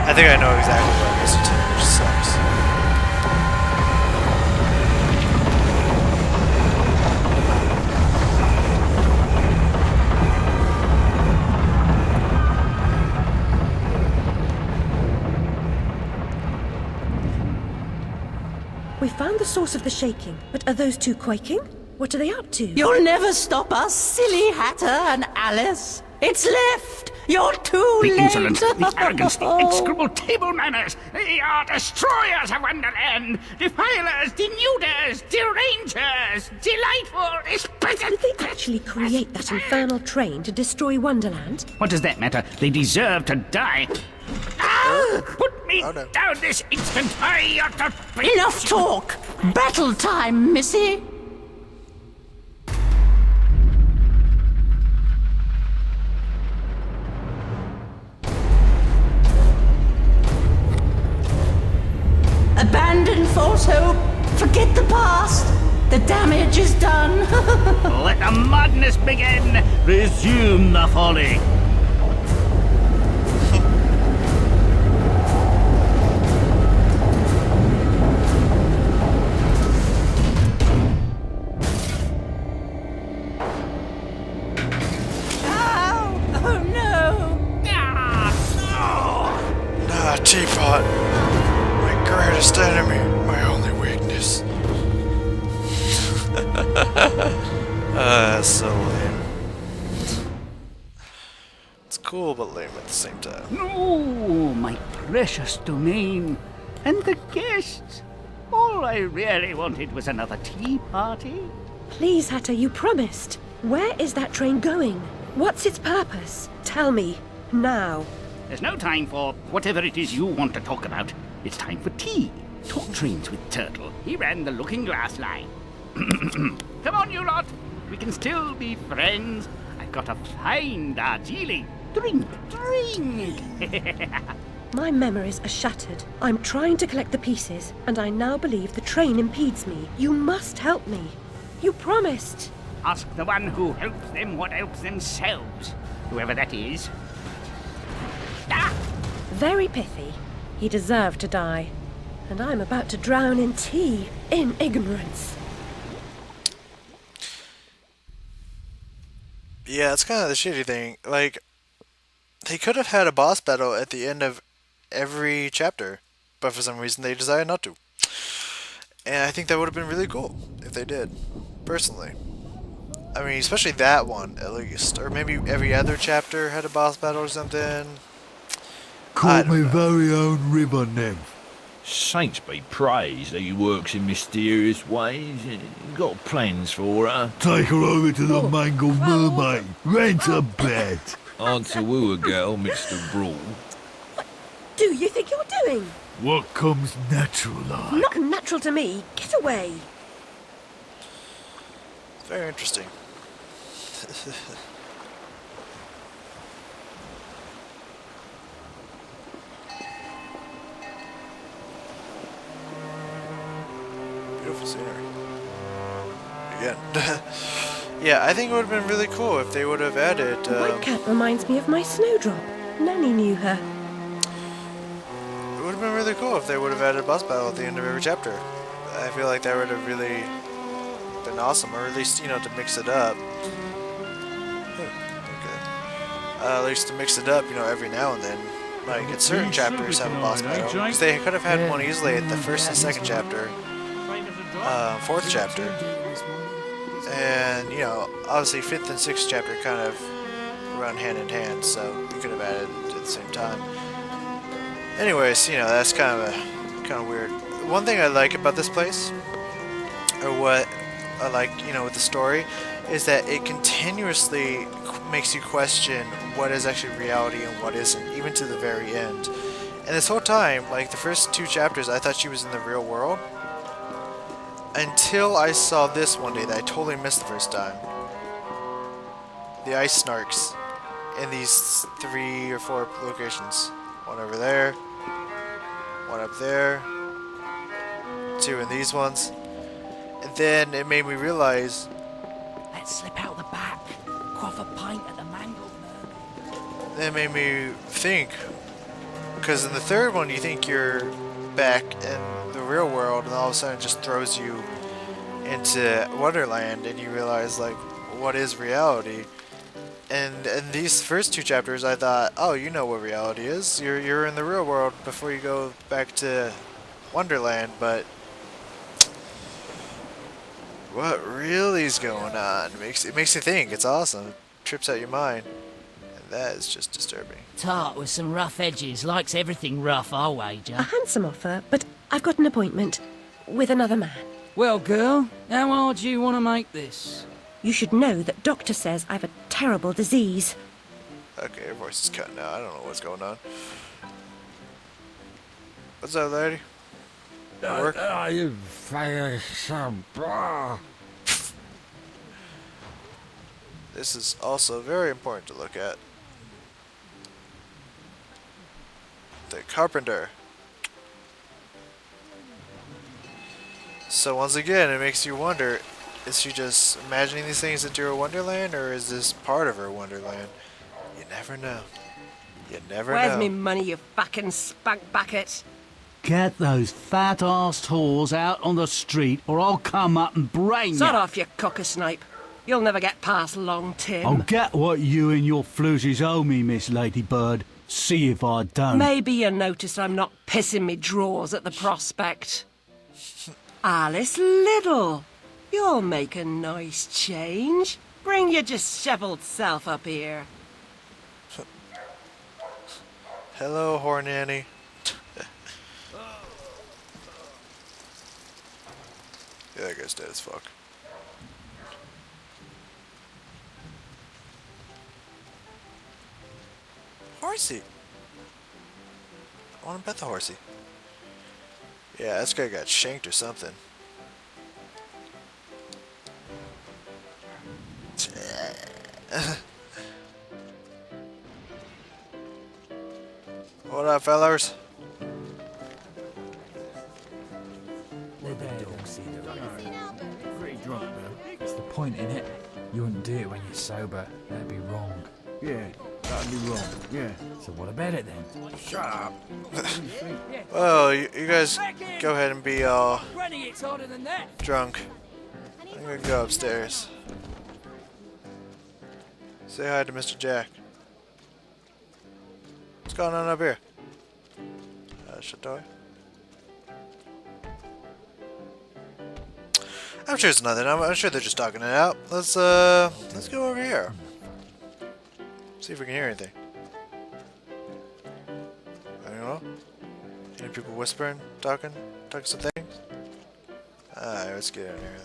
I think I know exactly what it is too, which sucks. We found the source of the shaking, but are those two quaking? What are they up to? You'll never stop us, silly Hatter and Alice. It's left. You're too The late. insolence, the arrogance, the execrable table manners. They are destroyers of Wonderland, defilers, denuders, derangers, delightful, exquisite. Did they actually create that infernal train to destroy Wonderland? What does that matter? They deserve to die. Ah! Put me Oh, no. down this instant. I ought to... Enough talk. Battle time, Missy. Abandon false hope. Forget the past. The damage is done. Let the madness begin. Resume the folly. Oh no. Ah, Teapot. My greatest enemy. My only weakness. That's so lame. It's cool, but lame at the same time. No, my precious domain. And the guests. All I really wanted was another tea party. Please, Hatter, you promised. Where is that train going? What's its purpose? Tell me. Now. There's no time for whatever it is you want to talk about. It's time for tea. Talk trains with Turtle. He ran the Looking Glass line. Come on, you lot. We can still be friends. I've got a fine Darjeeling. Drink, drink. My memories are shattered. I'm trying to collect the pieces, and I now believe the train impedes me. You must help me. You promised. Ask the one who helps them what helps themselves. Whoever that is. Ah! Very pithy. He deserved to die. And I'm about to drown in tea, in ignorance. Yeah, that's kind of the shitty thing. Like, they could have had a boss battle at the end of every chapter, but for some reason they decided not to. And I think that would have been really cool if they did, personally. I mean, especially that one, at least. Or maybe every other chapter had a boss battle or something. I Call don't me know. very own river nymph. Saints be praised that he works in mysterious ways. Got plans for her. Take her over to the Mangled Mermaid. Rent a bed. On to woo a girl, Mr. Brawl. Do you think you're doing? What comes natural like? Not natural to me. Get away. Very interesting. Beautiful scenery. Again. Yeah, I think it would have been really cool if they would have added. White Cat reminds me of my Snowdrop. Nanny knew her. It would have been really cool if they would have added a boss battle at the end of every chapter. I feel like that would have really been awesome, or at least, you know, to mix it up. Okay. At least to mix it up, you know, every now and then. Like, at certain chapters have a boss battle. Because they could have had one easily at the first and second chapter, fourth chapter. And, you know, obviously fifth and sixth chapter kind of run hand in hand, so you could have added it at the same time. Anyways, you know, that's kind of weird. One thing I like about this place, or what I like, you know, with the story, is that it continuously makes you question what is actually reality and what isn't, even to the very end. And this whole time, like the first two chapters, I thought she was in the real world. Until I saw this one day that I totally missed the first time. The ice snarks in these 3 or 4 locations. One over there, one up there, 2 in these ones. And then it made me realize, Let's slip out the back. Quaff a pint at the Mangled Mermaid. it made me think, Because in the third one, you think you're back in the real world, and all of a sudden it just throws you into Wonderland, and you realize, like, what is reality? And in these first two chapters, I thought, oh, you know what reality is. You're in the real world before you go back to Wonderland, but what really is going on? It makes you think. It's awesome. It trips out your mind. And that is just disturbing. Tart with some rough edges, likes everything rough, I'll wager. A handsome offer, but I've got an appointment with another man. Well, girl, how hard do you want to make this? You should know that doctor says I've a terrible disease. Okay, your voice is cutting out. I don't know what's going on. What's up, lady? Work? This is also very important to look at. The carpenter. So once again, it makes you wonder, is she just imagining these things into her wonderland, or is this part of her wonderland? You never know. You never Where's know. me money, you fucking spunk bucket? Get those fat-arsed whores out on the street, or I'll come up and brain Sod you. off, you cocker-snipe. You'll never get past Long Tim. I'll get what you and your floozies owe me, Miss Ladybird. See if I don't. Maybe you noticed I'm not pissing me drawers at the prospect. Alice Liddle, you'll make a nice change. Bring your dishevelled self up here. Hello, whore nanny. Yeah, that guy's dead as fuck. Horsey. I want to bet the horsey. Yeah, this guy got shanked or something. What up, fellas? It's the point in it. You wouldn't do it when you're sober. That'd be wrong. Yeah, that'd be wrong. Yeah. So what about it then? Shut up. Well, you guys go ahead and be all Granny, it's harder than that. drunk. I'm gonna go upstairs. Say hi to Mr. Jack. What's going on up here? Shut the door. I'm sure it's nothing. I'm sure they're just talking it out. Let's go over here. See if we can hear anything. I don't know. Any people whispering, talking some things? Alright, let's get in here.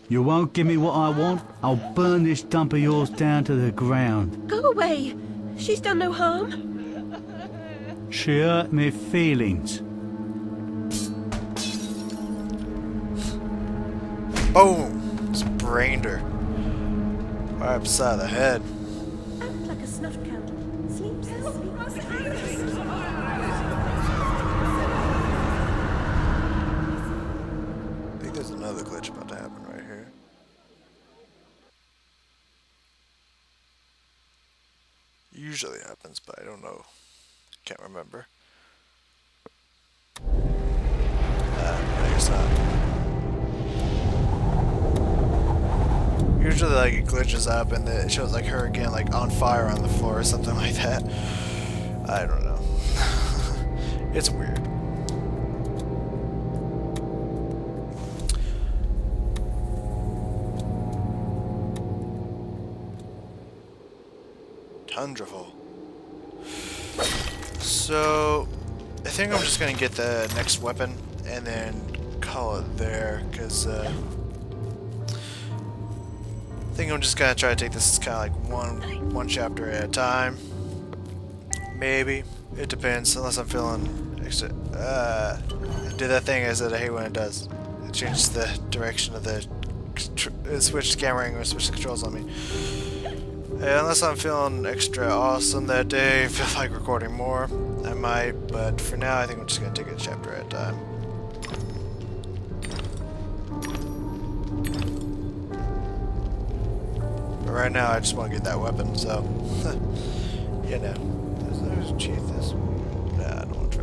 You won't give me what I want? I'll burn this dump of yours down to the ground. Go away. She's done no harm. She hurt me feelings. Boom! Just brained her. Right upside the head. Act like a snuff candle. Sleep I think there's another glitch about to happen right here. Usually happens, but I don't know. Can't remember. I guess not. Usually, like, it glitches up and it shows, like, her again, like, on fire on the floor or something like that. I don't know. It's weird. Tundraful. So, I think I'm just gonna get the next weapon and then call it there, because I think I'm just gonna try to take this kind of like one chapter at a time. Maybe. It depends, unless I'm feeling extra. Do that thing I said I hate when it does. It changes the direction of the switch camera angle, switch the controls on me. Unless I'm feeling extra awesome that day, feel like recording more, I might, but for now I think I'm just going to take it a chapter at a time. But right now I just want to get that weapon, so, you know. There's cheat this. Nah, I don't want to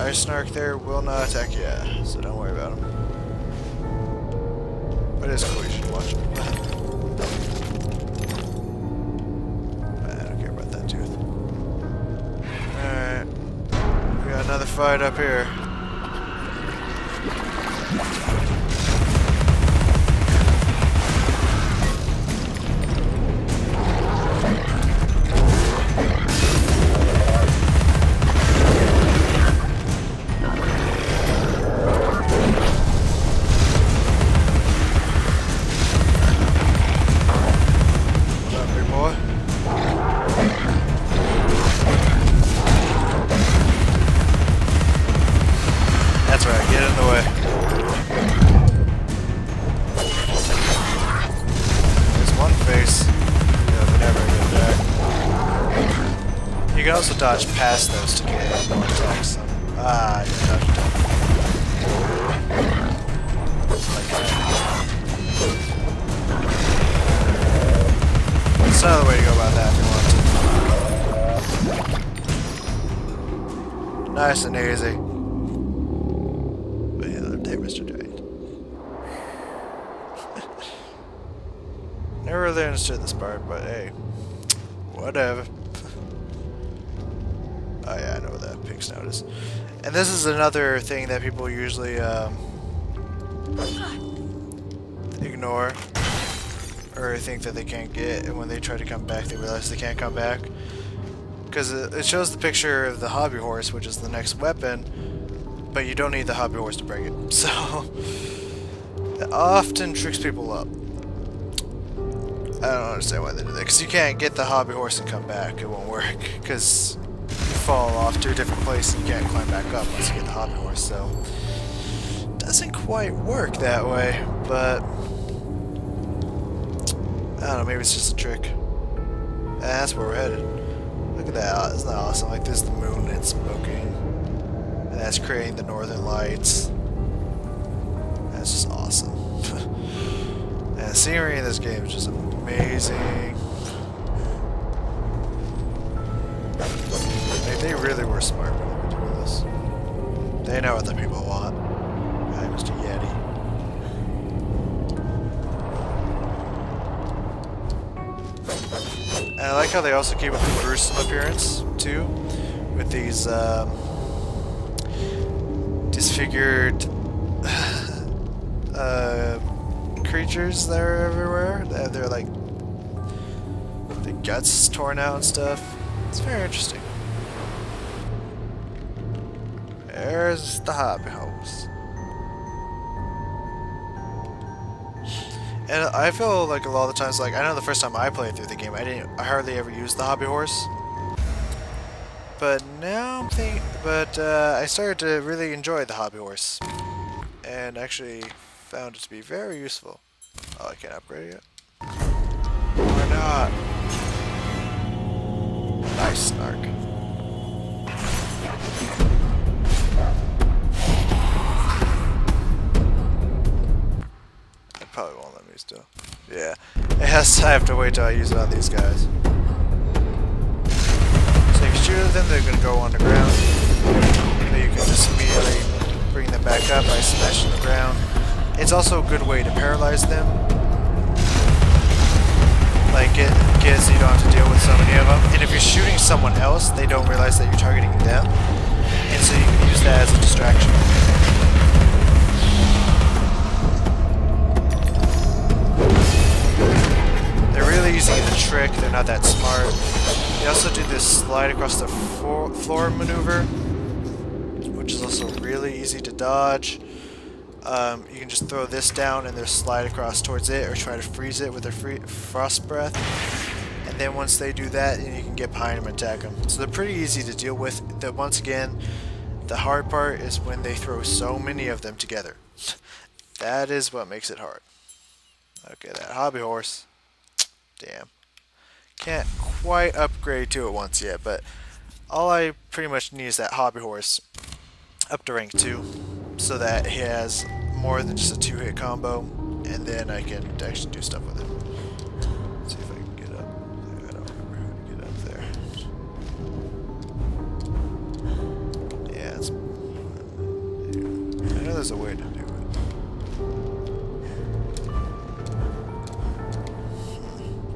Ice Snark there will not attack you, so don't worry about him. But it's cool, you should watch him. I don't care about that tooth. Alright. We got another fight up here. You can also dodge past those to get more attacks. Ah, you dodged it. Like that. That's another way to go about that if you want to. Nice and easy. But yeah, another day, Mr. Giant. Never really understood this part, but hey, whatever. Oh yeah, I know what that pink snout is. And this is another thing that people usually ignore or think that they can't get, and when they try to come back they realize they can't come back. Because it shows the picture of the hobby horse, which is the next weapon, but you don't need the hobby horse to break it. So it often tricks people up. I don't understand why they do that, because you can't get the hobby horse and come back. It won't work, because fall off to a different place and you can't climb back up once you get the hobby horse, so it doesn't quite work that way, but I don't know, maybe it's just a trick. And that's where we're headed. Look at that, isn't that awesome? Like, this is the moon, it's smoking, and that's creating the northern lights. That's just awesome. And the scenery in this game is just amazing. They really were smart when they were doing this. They know what the people want. Hi, Mr. Yeti. And I like how they also keep up the gruesome appearance, too, with these disfigured creatures that are everywhere. They're like the guts torn out and stuff. It's very interesting. There's the hobby horse. And I feel like a lot of the times, like, I know the first time I played through the game, I hardly ever used the hobby horse. But now I started to really enjoy the hobby horse. And actually found it to be very useful. Oh, I can't upgrade it yet? Why not? Nice Snark. Probably won't let me still. Yeah. I have to wait till I use it on these guys. So if you shoot at them, they're going to go on the ground. But you can just immediately bring them back up by smashing the ground. It's also a good way to paralyze them. Like, get so you don't have to deal with so many of them. And if you're shooting someone else, they don't realize that you're targeting them. And so you can use that as a distraction. They're really easy to trick, they're not that smart. They also do this slide across the floor maneuver, which is also really easy to dodge. You can just throw this down and they'll slide across towards it, or try to freeze it with their frost breath. And then once they do that, you can get behind them and attack them. So they're pretty easy to deal with. Once again, the hard part is when they throw so many of them together. That is what makes it hard. Okay, that hobby horse. Damn. Can't quite upgrade to it once yet, but all I pretty much need is that hobby horse up to rank 2, so that he has more than just a 2-hit combo, and then I can actually do stuff with it. Let's see if I can get up. I don't remember how to get up there. Yeah, it's there's a way to do it.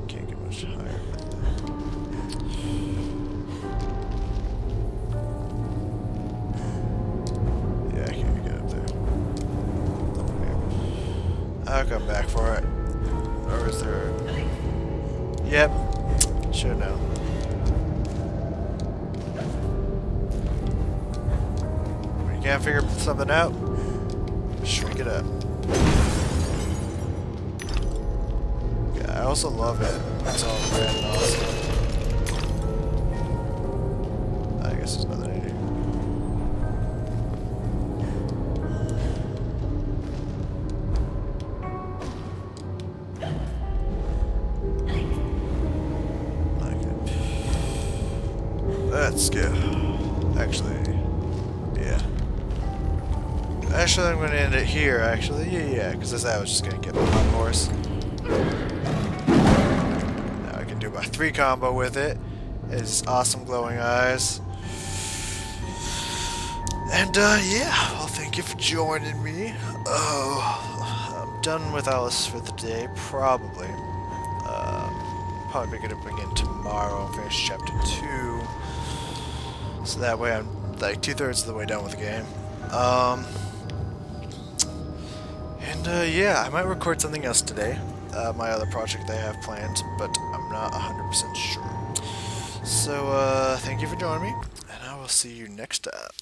Can't get much higher than that. Yeah, I can't get up there. I'll come back for it. Or is there... Yep. Should know. When you can't figure something out, shrink it up. Yeah, I also love it. It's all red and awesome. I guess there's nothing to do. Let's go. Actually, yeah. Actually, I'm going to end it here, actually. Yeah, because I was just going to get my hot horse. Now I can do my 3 combo with it. His awesome glowing eyes. And, yeah. Well, thank you for joining me. Oh, I'm done with Alice for the day, probably. Probably pick it up again tomorrow and finish chapter 2. So that way I'm like 2/3 of the way done with the game. Yeah, I might record something else today. My other project I have planned, but I'm not 100% sure. So, thank you for joining me, and I will see you next time.